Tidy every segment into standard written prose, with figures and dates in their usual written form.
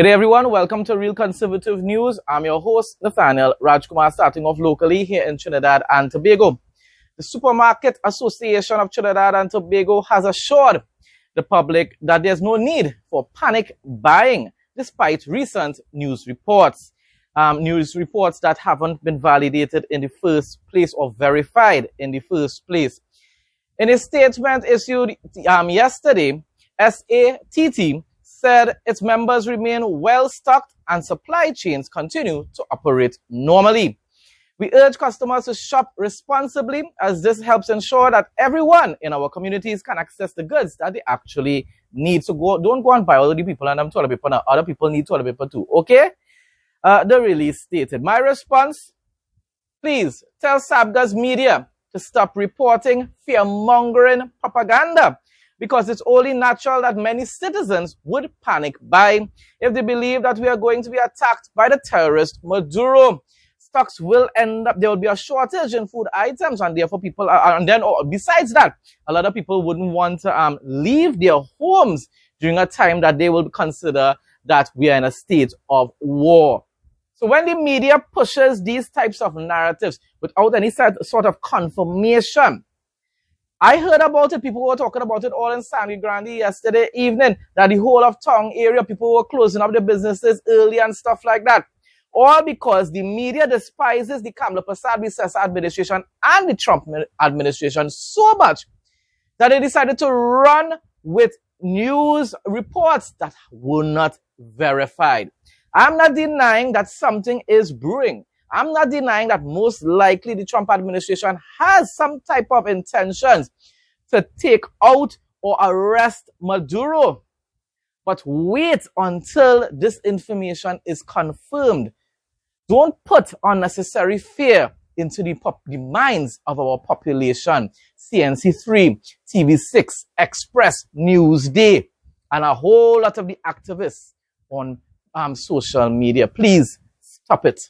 Good day, everyone. Welcome to Real Conservative News. I'm your host, Nathaniel Rajkumar, starting off locally here in Trinidad and Tobago. The Supermarket Association of Trinidad and Tobago has assured the public that there's no need for panic buying, despite recent news reports. News reports that haven't been validated in the first place or verified in the first place. In a statement issued yesterday, SATT said its members remain well-stocked and supply chains continue to operate normally. We urge customers to shop responsibly, as this helps ensure that everyone in our communities can access the goods that they actually need. So don't go and buy all the people and toilet paper now. Other people need toilet paper too, okay? The release stated, my response, please tell SABGA's media to stop reporting fear-mongering propaganda, because it's only natural that many citizens would panic buy if they believe that we are going to be attacked by the terrorist Maduro. Stocks will end up, there will be a shortage in food items, and therefore people are, and then besides that, a lot of people wouldn't want to leave their homes during a time that they will consider that we are in a state of war. So when the media pushes these types of narratives without any sort of confirmation, I heard about it. People were talking about it all in Sangre Grande yesterday evening, that the whole of Tong area, people were closing up their businesses early and stuff like that. All because the media despises the Kamala Persad administration and the Trump administration so much that they decided to run with news reports that were not verified. I'm not denying that something is brewing. I'm not denying that most likely the Trump administration has some type of intentions to take out or arrest Maduro. But wait until this information is confirmed. Don't put unnecessary fear into the minds of our population. CNC3, TV6, Express, Newsday, and a whole lot of the activists on social media. Please stop it.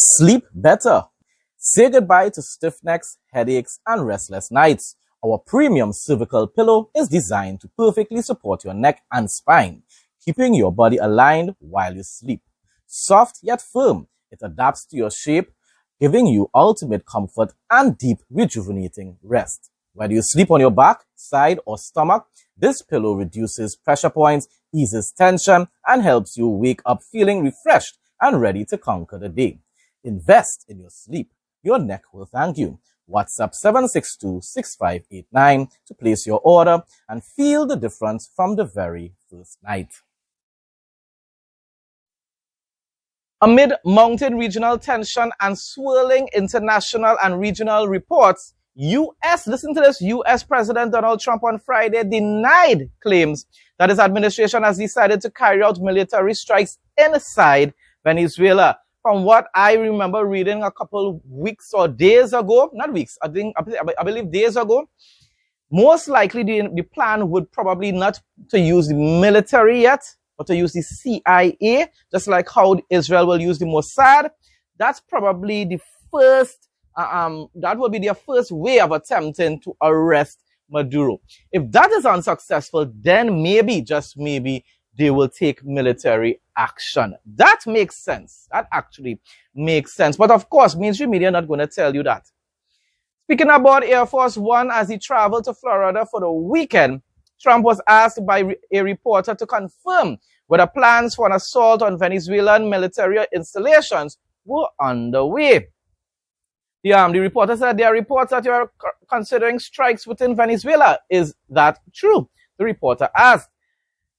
Sleep better. Say goodbye to stiff necks, headaches, and restless nights. Our premium cervical pillow is designed to perfectly support your neck and spine, keeping your body aligned while you sleep. Soft yet firm, it adapts to your shape, giving you ultimate comfort and deep, rejuvenating rest. Whether you sleep on your back, side, or stomach, this pillow reduces pressure points, eases tension, and helps you wake up feeling refreshed and ready to conquer the day. Invest in your sleep. Your neck will thank you. WhatsApp 762-6589 to place your order and feel the difference from the very first night. Amid mounting regional tension and swirling international and regional reports, listen to this, U.S. President Donald Trump on Friday denied claims that his administration has decided to carry out military strikes inside Venezuela. From what I remember reading a couple weeks or days ago, not weeks, I believe days ago, most likely the plan would probably not to use the military yet, but to use the CIA, just like how Israel will use the Mossad. That's probably the first, that will be their first way of attempting to arrest Maduro. If that is unsuccessful, then maybe, just maybe, they will take military action. That makes sense. That actually makes sense. But of course, mainstream media are not going to tell you that. Speaking about Air Force One, as he traveled to Florida for the weekend, Trump was asked by a reporter to confirm whether plans for an assault on Venezuelan military installations were underway. The reporter said there are reports that you are considering strikes within Venezuela. Is that true? The reporter asked.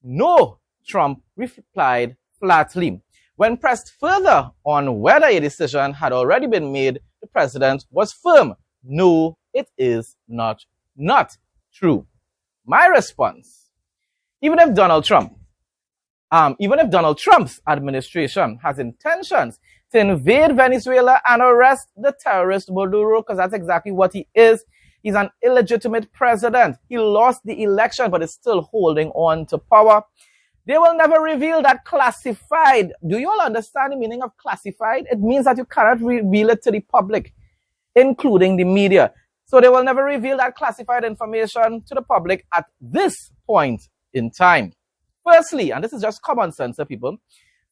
No, Trump replied flatly. When pressed further on whether a decision had already been made, the president was firm. No, it is not true. My response, even if Donald Trump's administration has intentions to invade Venezuela and arrest the terrorist Maduro, because that's exactly what he is. He's an illegitimate president. He lost the election, but is still holding on to power. They will never reveal that classified. Do you all understand the meaning of classified? It means that you cannot reveal it to the public, including the media. So they will never reveal that classified information to the public at this point in time. Firstly, and this is just common sense, people.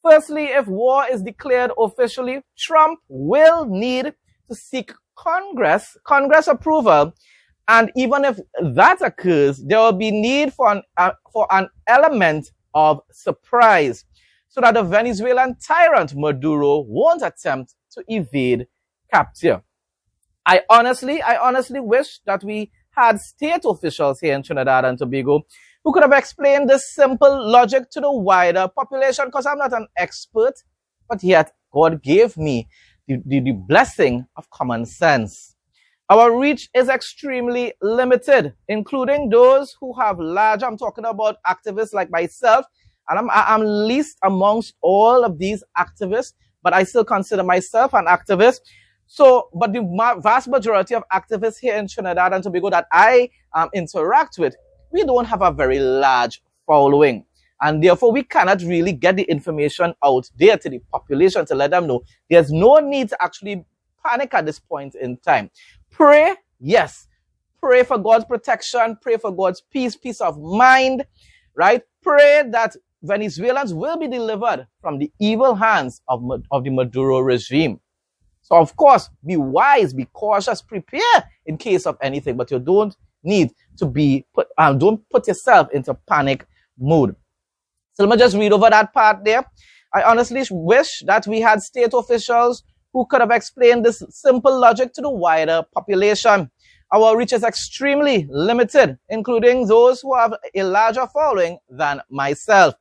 Firstly, if war is declared officially, Trump will need to seek Congress approval. And even if that occurs, there will be need for an element of surprise so that the Venezuelan tyrant Maduro won't attempt to evade capture. I honestly wish that we had state officials here in Trinidad and Tobago who could have explained this simple logic to the wider population, because I'm not an expert, but yet God gave me the blessing of common sense. Our reach is extremely limited, including those who have large, I'm talking about activists like myself, and I'm least amongst all of these activists, but I still consider myself an activist. So, but the vast majority of activists here in Trinidad and Tobago that I interact with, we don't have a very large following. And therefore, we cannot really get the information out there to the population to let them know. There's no need to actually panic at this point in time. Pray, yes. Pray for God's protection. Pray for God's peace of mind, right? Pray that Venezuelans will be delivered from the evil hands of the Maduro regime. So, of course, be wise, be cautious, prepare in case of anything, but you don't need to be don't put yourself into panic mode. So let me just read over that part there. I honestly wish that we had state officials who could have explained this simple logic to the wider population. Our reach is extremely limited, including those who have a larger following than myself.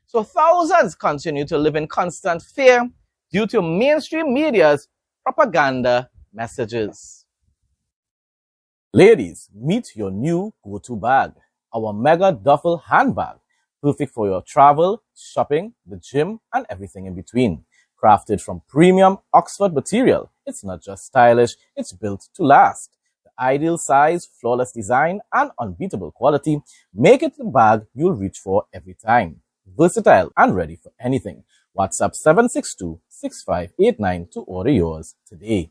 So thousands continue to live in constant fear due to mainstream media's propaganda messages. Ladies, meet your new go-to bag, our mega duffel handbag, perfect for your travel, shopping, the gym, and everything in between. Crafted from premium Oxford material, it's not just stylish, it's built to last. The ideal size, flawless design, and unbeatable quality make it the bag you'll reach for every time. Versatile and ready for anything. WhatsApp 762-6589 to order yours today.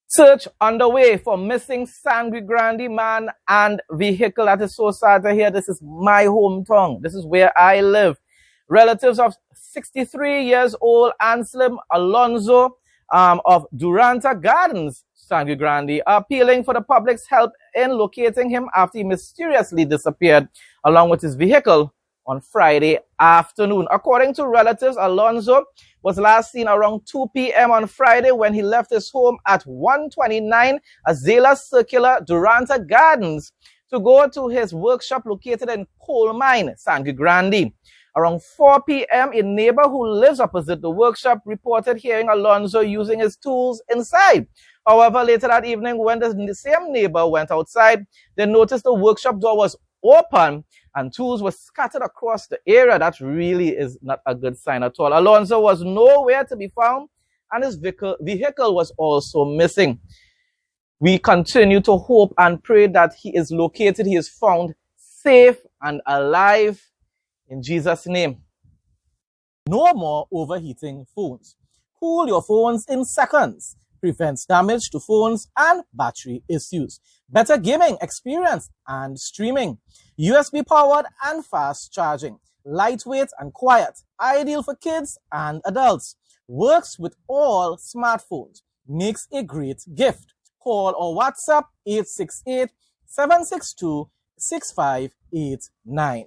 Search underway for missing Sangre Grande man and vehicle. That is so sad to hear. This is my hometown. This is where I live. Relatives of 63 years old Anselm Alonso of Duranta Gardens, Sangre Grande, are appealing for the public's help in locating him after he mysteriously disappeared along with his vehicle on Friday afternoon. According to relatives, Alonso was last seen around 2 p.m. on Friday when he left his home at 129 Azela Circular, Duranta Gardens, to go to his workshop located in Coal Mine, Sangre Grande. Around 4 p.m., a neighbor who lives opposite the workshop reported hearing Alonso using his tools inside. However, later that evening, when the same neighbor went outside, they noticed the workshop door was open and tools were scattered across the area. That really is not a good sign at all. Alonso was nowhere to be found, and his vehicle was also missing. We continue to hope and pray that he is located, he is found safe and alive in Jesus' name. No more overheating phones. Cool your phones in seconds. Prevents damage to phones and battery issues. Better gaming experience and streaming. USB powered and fast charging. Lightweight and quiet. Ideal for kids and adults. Works with all smartphones. Makes a great gift. Call or WhatsApp 868-762-6589.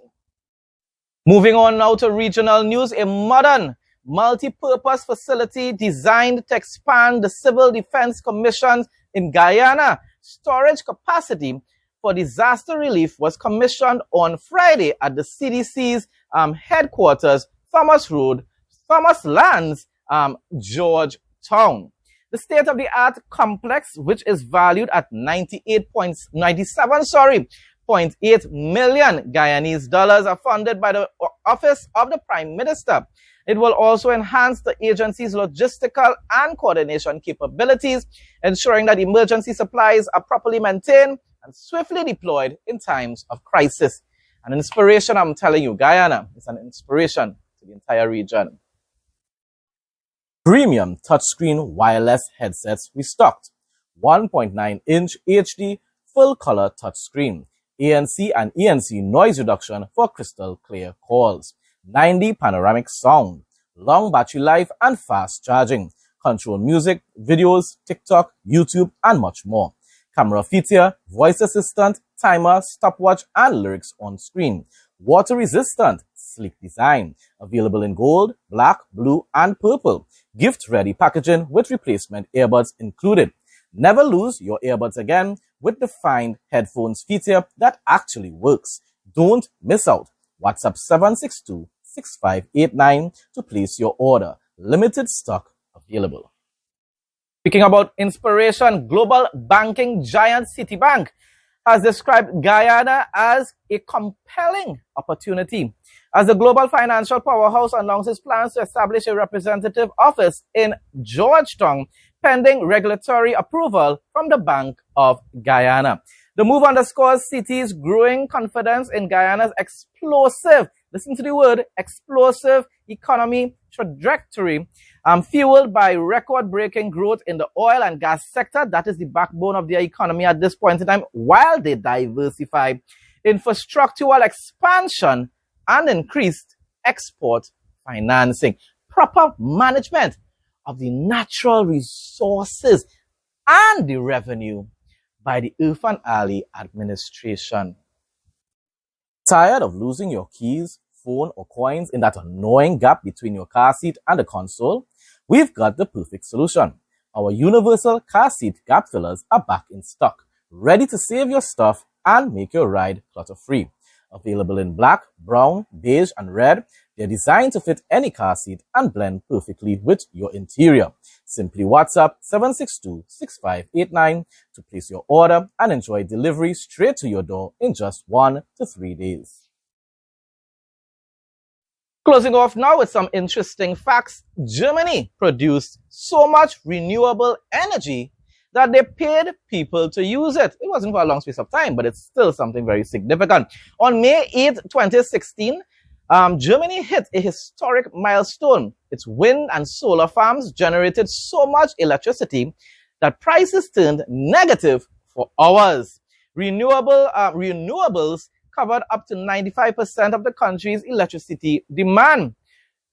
Moving on now to regional news. A modern multi-purpose facility designed to expand the Civil Defense Commission's in Guyana storage capacity for disaster relief was commissioned on Friday at the CDC's headquarters, Thomas Lands, Georgetown. The state-of-the-art complex, which is valued at 0.8 million Guyanese dollars, are funded by the Office of the Prime Minister. It will also enhance the agency's logistical and coordination capabilities, ensuring that emergency supplies are properly maintained and swiftly deployed in times of crisis. An inspiration, I'm telling you, Guyana is an inspiration to the entire region. Premium touchscreen wireless headsets restocked. 1.9-inch HD full-color touchscreen. ANC and ENC noise reduction for crystal clear calls. 90 panoramic sound. Long battery life and fast charging. Control music, videos, TikTok, YouTube, and much more. Camera feature, voice assistant, timer, stopwatch, and lyrics on screen. Water resistant, sleek design. Available in gold, black, blue, and purple. Gift-ready packaging with replacement earbuds included. Never lose your earbuds again with the Find Headphones feature that actually works. Don't miss out. WhatsApp 762-6589 to place your order. Limited stock available. Speaking about inspiration, global banking giant Citibank has described Guyana as a compelling opportunity. As the global financial powerhouse announces plans to establish a representative office in Georgetown, pending regulatory approval from the Bank of Guyana. The move underscores Citi's growing confidence in Guyana's explosive, listen to the word, explosive economy trajectory, fueled by record-breaking growth in the oil and gas sector. That is the backbone of their economy at this point in time, while they diversify infrastructural expansion and increased export financing. Proper management of the natural resources and the revenue by the Irfan Ali administration. Tired of losing your keys, phone, or coins in that annoying gap between your car seat and the console? We've got the perfect solution. Our universal car seat gap fillers are back in stock, ready to save your stuff and make your ride clutter-free. Available in black, brown, beige, and red, they're designed to fit any car seat and blend perfectly with your interior. Simply WhatsApp 762-6589 to place your order and enjoy delivery straight to your door in just 1 to 3 days. Closing off now with some interesting facts. Germany produced so much renewable energy that they paid people to use it. It wasn't for a long space of time, but it's still something very significant. On May 8, 2016, Germany hit a historic milestone. Its wind and solar farms generated so much electricity that prices turned negative for hours. Renewables covered up to 95% of the country's electricity demand.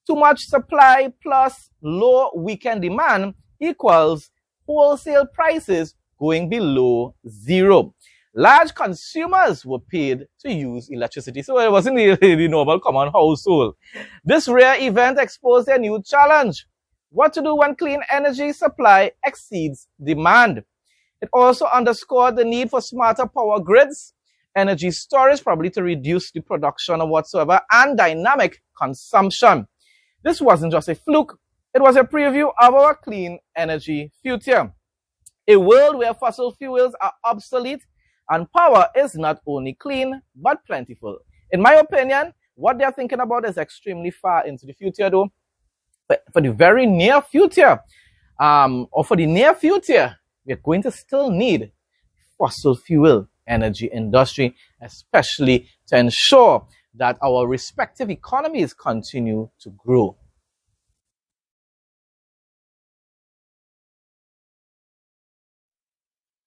Too much supply plus low weekend demand equals wholesale prices going below zero. Large consumers were paid to use electricity, so it wasn't the normal common household. This rare event exposed a new challenge: what to do when clean energy supply exceeds demand. It also underscored the need for smarter power grids, energy storage, probably to reduce the production or whatsoever, and dynamic consumption. This wasn't just a fluke, it was a preview of our clean energy future. A world where fossil fuels are obsolete and power is not only clean, but plentiful. In my opinion, what they're thinking about is extremely far into the future, though. For the very near future, or for the near future, we're going to still need fossil fuel energy industry, especially to ensure that our respective economies continue to grow.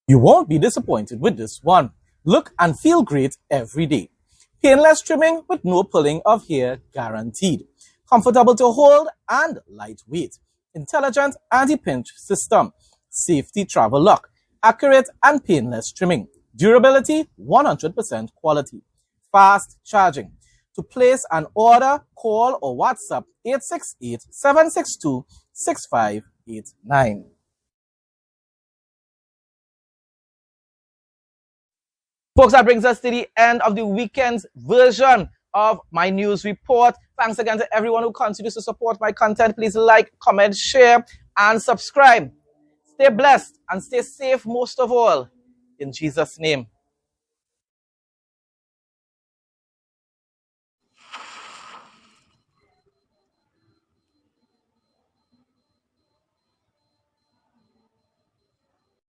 You won't be disappointed with this one. Look and feel great every day. Painless trimming with no pulling of hair guaranteed. Comfortable to hold and lightweight. Intelligent anti-pinch system. Safety travel lock. Accurate and painless trimming. Durability, 100% quality. Fast charging. To place an order, call or WhatsApp 868-762-6589. Folks, that brings us to the end of the weekend's version of my news report. Thanks again to everyone who continues to support my content. Please like, comment, share, and subscribe. Stay blessed and stay safe most of all. In Jesus' name.